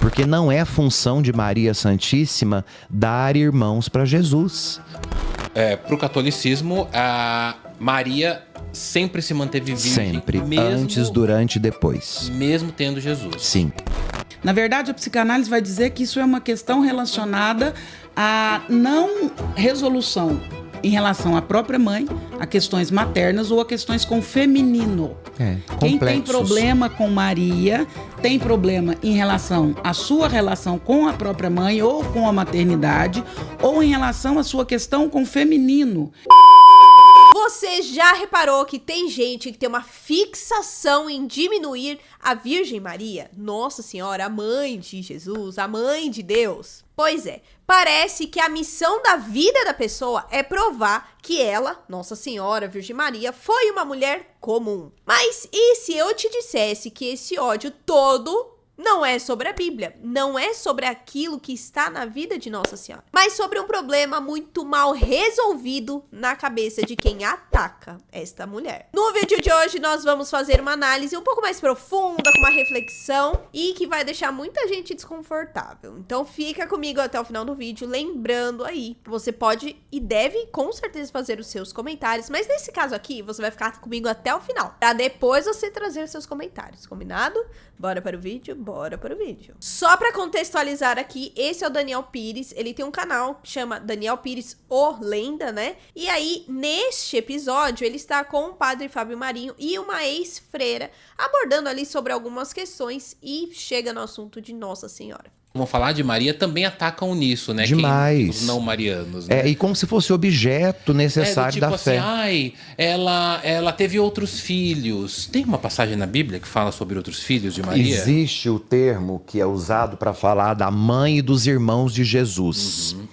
Porque não é função de Maria Santíssima dar irmãos para Jesus. Para o catolicismo, a Maria sempre se manteve virgem. Sempre. Mesmo, Antes, durante e depois. Mesmo tendo Jesus. Sim. Na verdade, a psicanálise vai dizer que isso é uma questão relacionada à não resolução em relação à própria mãe, a questões maternas ou a questões com o feminino. Quem tem problema com Maria tem problema em relação à sua relação com a própria mãe ou com a maternidade, ou em relação à sua questão com o feminino. Você já reparou que tem gente que tem uma fixação em diminuir a Virgem Maria? Nossa Senhora, a mãe de Jesus, a mãe de Deus. Pois é, parece que a missão da vida da pessoa é provar que ela, Nossa Senhora, Virgem Maria, foi uma mulher comum. Mas e se eu te dissesse que esse ódio todo não é sobre a Bíblia, não é sobre aquilo que está na vida de Nossa Senhora, mas sobre um problema muito mal resolvido na cabeça de quem ataca esta mulher. No vídeo de hoje nós vamos fazer uma análise um pouco mais profunda, com uma reflexão e que vai deixar muita gente desconfortável. Então fica comigo até o final do vídeo, lembrando aí, você pode e deve com certeza fazer os seus comentários, mas nesse caso aqui você vai ficar comigo até o final, pra depois você trazer seus comentários, combinado? Bora para o vídeo? Bora para o vídeo. Só para contextualizar aqui, esse é o Daniel Pires, ele tem um canal que chama Daniel Pires O Lenda, né? E aí, neste episódio, ele está com o padre Fábio Marinho e uma ex-freira, abordando ali sobre algumas questões e chega no assunto de Nossa Senhora. Vamos falar de Maria, também atacam nisso, né? Demais. Os não marianos, né? E como se fosse objeto necessário do tipo da fé. Assim, ela teve outros filhos. Tem uma passagem na Bíblia que fala sobre outros filhos de Maria? Existe o termo que é usado para falar da mãe e dos irmãos de Jesus. Uhum.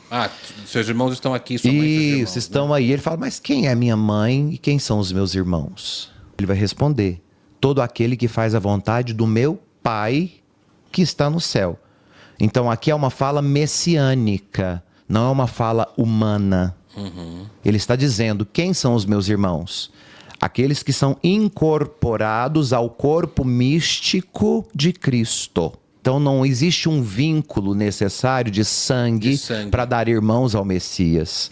Seus irmãos estão aqui, sua mãe e seus irmãos. Isso, estão aí. Ele fala, mas quem é minha mãe e quem são os meus irmãos? Ele vai responder, todo aquele que faz a vontade do meu Pai que está no céu. Então aqui é uma fala messiânica, não é uma fala humana. Ele está dizendo, quem são os meus irmãos? Aqueles que são incorporados ao corpo místico de Cristo. Então não existe um vínculo necessário de sangue para dar irmãos ao Messias.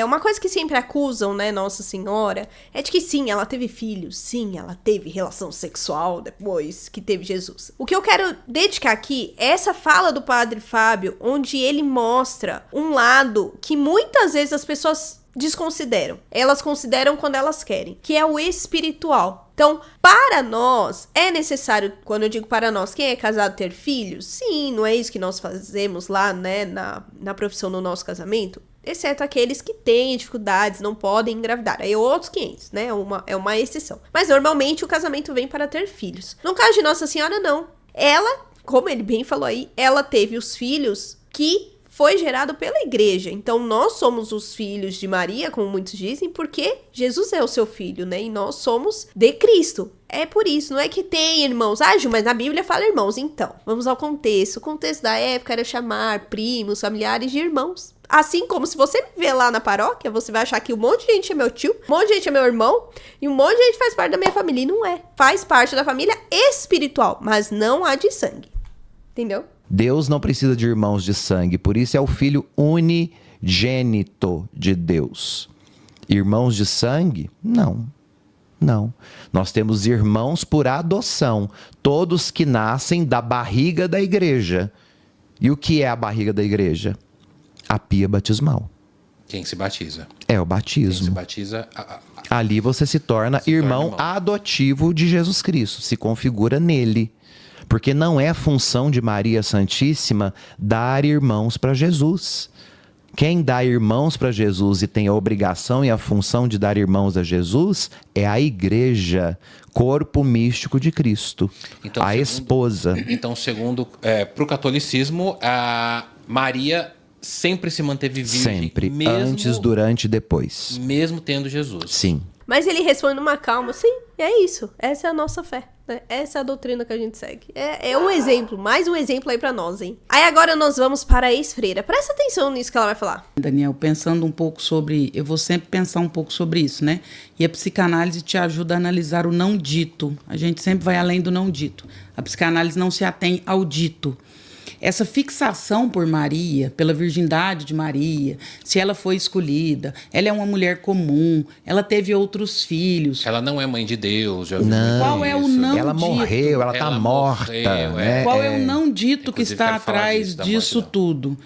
Uma coisa que sempre acusam, né, Nossa Senhora, é de que sim, ela teve filhos, sim, ela teve relação sexual depois que teve Jesus. O que eu quero dedicar aqui é essa fala do Padre Fábio, onde ele mostra um lado que muitas vezes as pessoas desconsideram. Elas consideram quando elas querem, que é o espiritual. Então, para nós, é necessário, quando eu digo para nós, quem é casado ter filhos? Sim, não é isso que nós fazemos lá, né, na profissão do nosso casamento? Exceto aqueles que têm dificuldades, não podem engravidar. Aí outros 500, né? É uma exceção. Mas normalmente o casamento vem para ter filhos. No caso de Nossa Senhora, não. Ela, como ele bem falou aí, ela teve os filhos que foi gerado pela igreja. Então nós somos os filhos de Maria, como muitos dizem, porque Jesus é o seu filho, né? E nós somos de Cristo. É por isso, não é que tem irmãos. Ju, mas na Bíblia fala irmãos. Então, vamos ao contexto. O contexto da época era chamar primos, familiares de irmãos. Assim como se você me ver lá na paróquia, você vai achar que um monte de gente é meu tio, um monte de gente é meu irmão, e um monte de gente faz parte da minha família. E não é. Faz parte da família espiritual, mas não a de sangue. Entendeu? Deus não precisa de irmãos de sangue, por isso é o Filho unigênito de Deus. Irmãos de sangue? Não. Não. Nós temos irmãos por adoção, todos que nascem da barriga da igreja. E o que é a barriga da igreja? A pia batismal. Quem se batiza? É o batismo. Quem se batiza... Ali você se torna irmão adotivo de Jesus Cristo, se configura nele. Porque não é função de Maria Santíssima dar irmãos para Jesus. Quem dá irmãos para Jesus e tem a obrigação e a função de dar irmãos a Jesus é a igreja, corpo místico de Cristo, então, esposa. Então, segundo, para o catolicismo, a Maria sempre se manteve virgem. Sempre, antes, durante e depois. Mesmo tendo Jesus. Sim. Mas ele responde numa calma, sim, é isso, essa é a nossa fé, né? Essa é a doutrina que a gente segue. É um exemplo, mais um exemplo aí pra nós, hein? Aí agora nós vamos para a ex-freira. Presta atenção nisso que ela vai falar. Daniel, pensando um pouco sobre... Eu vou sempre pensar um pouco sobre isso, né? E a psicanálise te ajuda a analisar o não dito. A gente sempre vai além do não dito. A psicanálise não se atém ao dito. essa fixação por Maria, pela virgindade de Maria, se ela foi escolhida, ela é uma mulher comum, ela teve outros filhos. Ela não é mãe de Deus. Já Não. Qual é o não Ela dito? morreu, ela tá Ela morta. morreu, né? Qual é o não dito que Inclusive, está quero falar atrás da disso morte dela. tudo?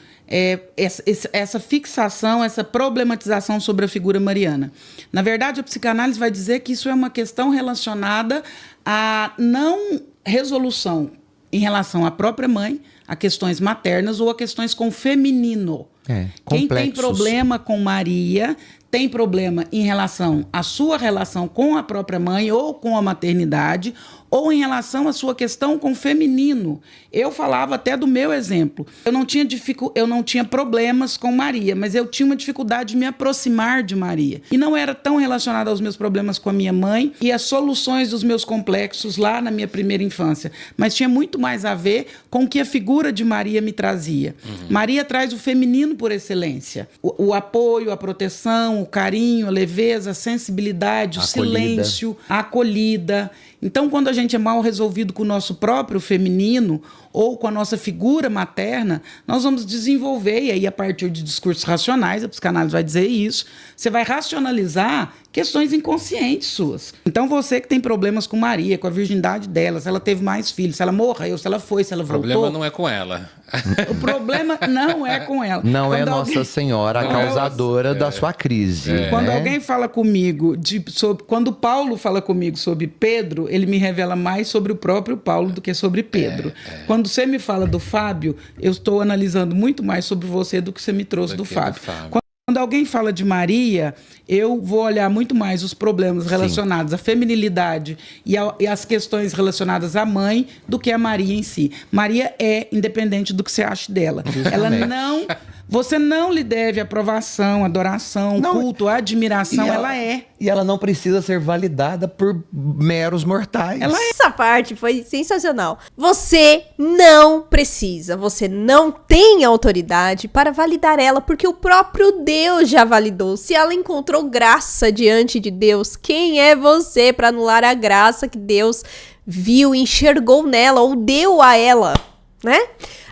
Essa fixação, essa problematização sobre a figura mariana. Na verdade, a psicanálise vai dizer que isso é uma questão relacionada à não resolução em relação à própria mãe, a questões maternas ou a questões com o feminino. Quem tem Complexos. problema com Maria tem problema em relação à sua relação com a própria mãe ou com a maternidade, ou em relação à sua questão com o feminino. Eu falava até do meu exemplo. Eu não tinha problemas com Maria, mas eu tinha uma dificuldade de me aproximar de Maria. E não era tão relacionado aos meus problemas com a minha mãe e as soluções dos meus complexos lá na minha primeira infância. Mas tinha muito mais a ver com o que a figura de Maria me trazia. Maria traz o feminino por excelência. O apoio, a proteção, o carinho, a leveza, a sensibilidade, o silêncio, a acolhida. Então, quando a gente é mal resolvido com o nosso próprio feminino ou com a nossa figura materna, nós vamos desenvolver, e aí a partir de discursos racionais, a psicanálise vai dizer isso, você vai racionalizar questões inconscientes suas. Então, você que tem problemas com Maria, com a virgindade dela, se ela teve mais filhos, se ela morreu, se ela foi, se ela voltou... O problema não é com ela. O problema não é com ela. Não é Quando Nossa alguém- Senhora a Não é causadora da sua crise. Quando né? alguém fala comigo, quando Paulo fala comigo sobre Pedro, ele me revela mais sobre o próprio Paulo do que sobre Pedro. Quando você me fala do Fábio, eu estou analisando muito mais sobre você do que você me trouxe do Fábio. Quando alguém fala de Maria, eu vou olhar muito mais os problemas relacionados à feminilidade e às questões relacionadas à mãe do que a Maria em si. Maria é independente do que você ache dela. Ela não... Você não lhe deve aprovação, adoração, Não, culto, admiração. Ela é. E ela não precisa ser validada por meros mortais. Essa parte foi sensacional. Você não precisa, você não tem autoridade para validar ela, porque o próprio Deus já validou. Se ela encontrou graça diante de Deus, quem é você para anular a graça que Deus viu, enxergou nela ou deu a ela, né?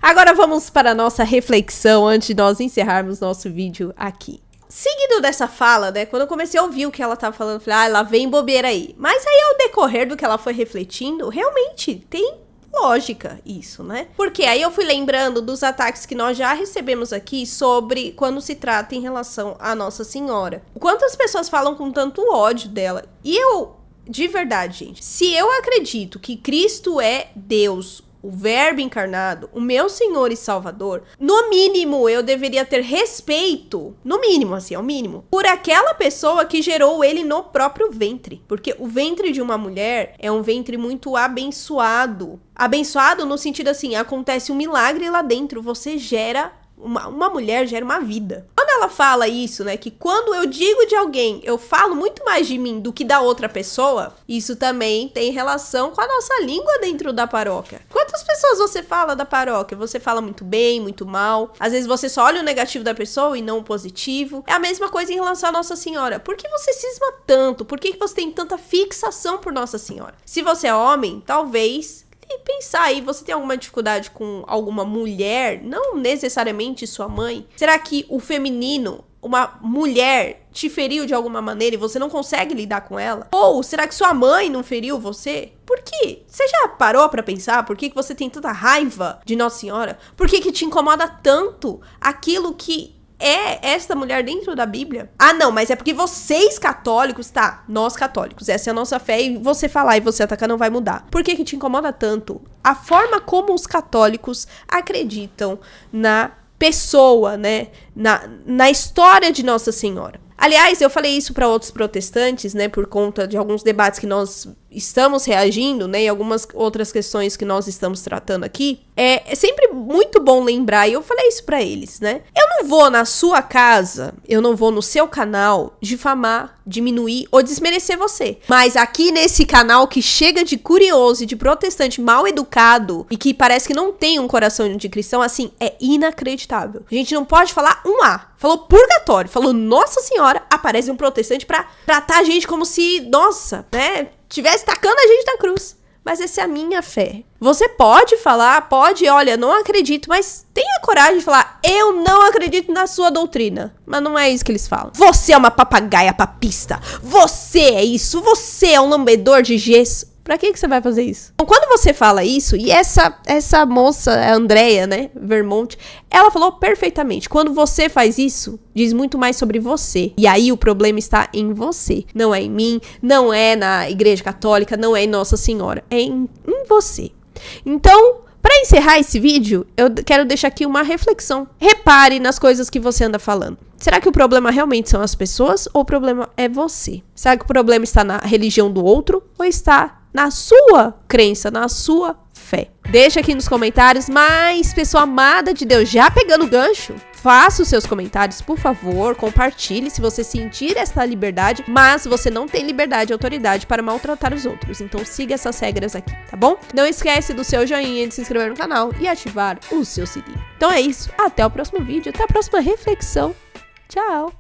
Agora vamos para a nossa reflexão antes de nós encerrarmos nosso vídeo aqui. Seguindo dessa fala, né, quando eu comecei a ouvir o que ela tava falando, eu falei, lá vem bobeira aí. Mas aí, ao decorrer do que ela foi refletindo, realmente tem lógica isso, né? Porque aí eu fui lembrando dos ataques que nós já recebemos aqui sobre quando se trata em relação à Nossa Senhora. Quantas pessoas falam com tanto ódio dela? E eu, de verdade, gente, se eu acredito que Cristo é Deus, o Verbo encarnado, o meu Senhor e Salvador, no mínimo eu deveria ter respeito, no mínimo, assim, ao mínimo, por aquela pessoa que gerou ele no próprio ventre. Porque o ventre de uma mulher é um ventre muito abençoado. Abençoado no sentido assim, acontece um milagre lá dentro, você gera... Uma mulher gera uma vida. Quando ela fala isso, né, que quando eu digo de alguém, eu falo muito mais de mim do que da outra pessoa, isso também tem relação com a nossa língua dentro da paróquia. Quantas pessoas você fala da paróquia? Você fala muito bem, muito mal. Às vezes você só olha o negativo da pessoa e não o positivo. É a mesma coisa em relação à Nossa Senhora. Por que você cisma tanto? Por que você tem tanta fixação por Nossa Senhora? Se você é homem, talvez... E pensar aí, você tem alguma dificuldade com alguma mulher, não necessariamente sua mãe? Será que o feminino, uma mulher, te feriu de alguma maneira e você não consegue lidar com ela? Ou será que sua mãe não feriu você? Por quê? Você já parou pra pensar por que você tem tanta raiva de Nossa Senhora? Por que te incomoda tanto aquilo que... é esta mulher dentro da Bíblia? Ah, não, mas é porque vocês católicos, tá, nós católicos, essa é a nossa fé e você falar e você atacar não vai mudar. Por que te incomoda tanto? A forma como os católicos acreditam na pessoa, né, na história de Nossa Senhora. Aliás, eu falei isso para outros protestantes, né, por conta de alguns debates que nós estamos reagindo, né, e algumas outras questões que nós estamos tratando aqui. É sempre muito bom lembrar, e eu falei isso para eles, né. Eu não vou na sua casa, eu não vou no seu canal difamar, diminuir ou desmerecer você. Mas aqui nesse canal que chega de curioso e de protestante mal educado e que parece que não tem um coração de cristão, assim, é inacreditável. A gente não pode falar um A. Falou purgatório, falou Nossa Senhora, aparece um protestante pra tratar a gente como se, nossa, né, tivesse tacando a gente na cruz. mas essa é a minha fé. Você pode falar, olha, não acredito, mas tenha coragem de falar, eu não acredito na sua doutrina. Mas não é isso que eles falam. Você é uma papagaia papista. Você é isso. Você é um lambedor de gesso. Pra que você vai fazer isso? Então, quando você fala isso, e essa moça, a Andrea, né, Vermont, ela falou perfeitamente. Quando você faz isso, diz muito mais sobre você. E aí o problema está em você. Não é em mim, não é na Igreja Católica, não é em Nossa Senhora. É em você. Então, para encerrar esse vídeo, eu quero deixar aqui uma reflexão. Repare nas coisas que você anda falando. Será que o problema realmente são as pessoas ou o problema é você? Será que o problema está na religião do outro ou está na sua crença, na sua fé? Deixa aqui nos comentários, mas pessoa amada de Deus, já pegando o gancho, faça os seus comentários, por favor, compartilhe se você sentir essa liberdade, mas você não tem liberdade e autoridade para maltratar os outros, então siga essas regras aqui, tá bom? Não esquece do seu joinha, de se inscrever no canal e ativar o seu sininho. Então é isso, até o próximo vídeo, até a próxima reflexão, tchau!